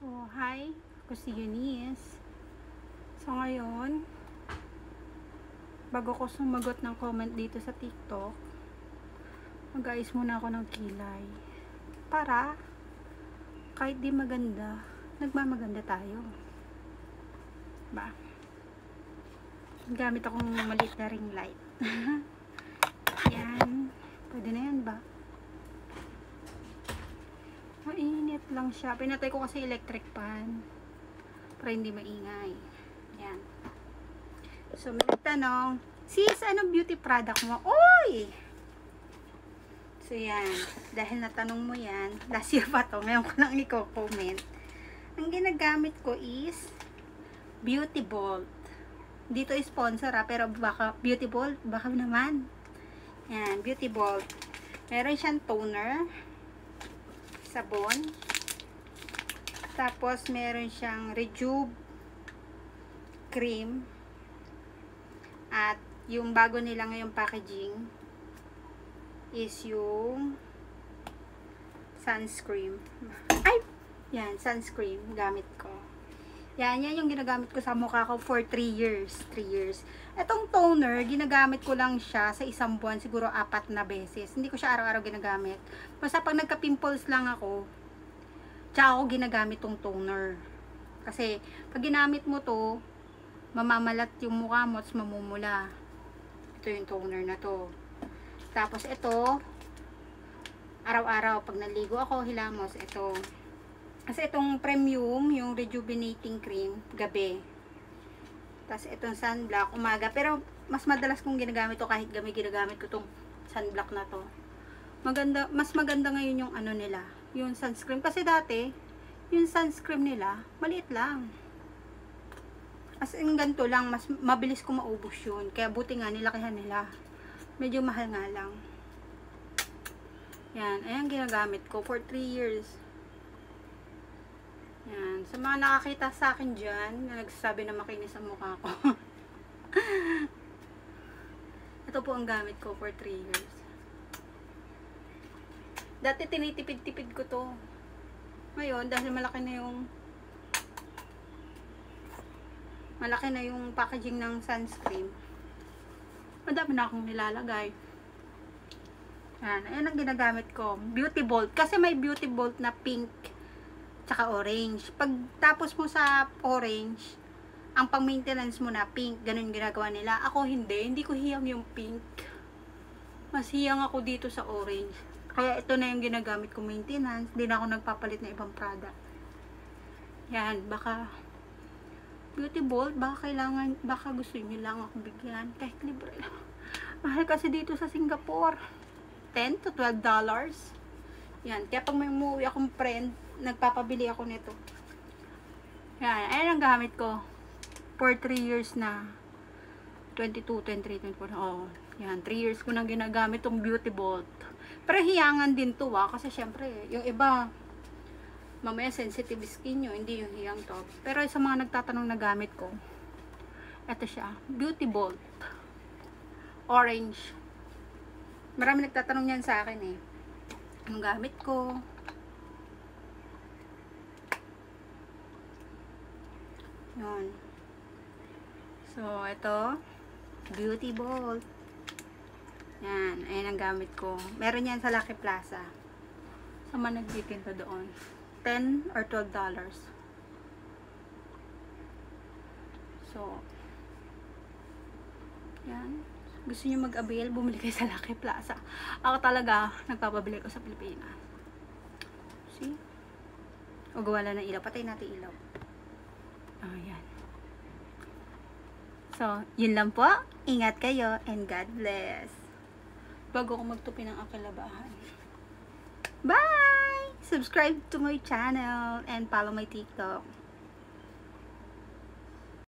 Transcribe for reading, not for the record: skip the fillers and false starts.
So, hi, ako si Eunice. So, ngayon, bago ko sumagot ng comment dito sa TikTok, mag-ayos muna ako ng kilay. Para, kahit di maganda, nagmamaganda tayo. Ba? Gamit akong maliit na ring light. Yan. Pwede na yan ba? Mainit lang siya. Pinatay ko kasi electric fan para hindi maingay. Yan. So, may nagtanong, sis, anong beauty product mo? Uy! So, yan. Dahil natanong mo yan, last year pa to, ngayon ko lang i-comment. Ang ginagamit ko is Beauty Bolt. Dito is sponsor pero baka Beauty Bolt, baka naman. Yan, Beauty Bolt. Meron siyang toner, sabon, tapos meron siyang Rejuve cream, at yung bago nila ngayong packaging is yung sunscreen. Ay! Yan, sunscreen gamit ko. Yan yung ginagamit ko sa mukha ko for 3 years. 3 years. Etong toner, ginagamit ko lang siya sa isang buwan, siguro 4 na beses. Hindi ko siya araw-araw ginagamit. Basta pag nagka-pimples lang ako, tsaka ako ginagamit tong toner. Kasi, pag ginamit mo to, mamamalat yung mukha mo, at mamumula. Ito yung toner na to. Tapos ito, araw-araw, pag naligo ako, hilamos, ito. Kasi itong premium, yung rejuvenating cream, gabi. Tapos itong sunblock, umaga. Pero mas madalas kong ginagamit to kahit gabi ginagamit ko tong sunblock na to. Maganda, mas maganda ngayon yung ano nila, yung sunscreen. Kasi dati, yung sunscreen nila, maliit lang. As in ganito lang, mas mabilis ko maubos yun. Kaya buti nga nilakihan nila. Medyo mahal nga lang. Yan, ayan ginagamit ko for 3 years. Yan. Sa mga nakakita sa akin dyan, na nagsasabi na makinis ang mukha ko. Ito po ang gamit ko for 3 years. Dati tinitipid-tipid ko to. Ngayon, dahil malaki na yung packaging ng sunscreen, madami na akong nilalagay. Yan. Ayan ang ginagamit ko. Beauty Bolt. Kasi may Beauty Bolt na pink tsaka orange. Pag tapos mo sa orange, ang pang-maintenance mo na pink, ganun ginagawa nila. Ako hindi ko hiyang yung pink. Mas hiyang ako dito sa orange. Kaya ito na yung ginagamit ko maintenance. Hindi na ako nagpapalit ng ibang product. Yan, baka Beauty Bolt, baka gusto niyo lang ako bigyan. Kahit libre lang. Mahal kasi dito sa Singapore. $10 to $12. Yan, kaya pag may umuwi akong friend, nagpapabili ako nito. Yan, ayan ang gamit ko. For 3 years na. 22, 23, 24. Oh, yan, 3 years ko nang ginagamit tong Beauty Bolt. Pero hiyangan din to kasi syempre, yung iba, mamaya sensitive skin nyo, hindi yung hiyang to. Pero sa mga nagtatanong na gamit ko, ito siya, Beauty Bolt. Orange. Marami nagtatanong yan sa akin eh. Ang gamit ko. Yun. So, ito. Beauty Bolt. Yan. Ayan ang gamit ko. Meron yan sa Lucky Plaza. Sa mga nagtitinda doon. $10 or $12. So, yan. Gusto nyo mag-avail, bumili kayo sa Lucky Plaza. Ako talaga, nagpapabili ko sa Pilipinas. See? O gawa ng ilaw. Patay natin ilaw. Oh, yan. So, yun lang po. Ingat kayo and God bless. Bago ko magtupi ng aking labahan. Bye! Subscribe to my channel and follow my TikTok.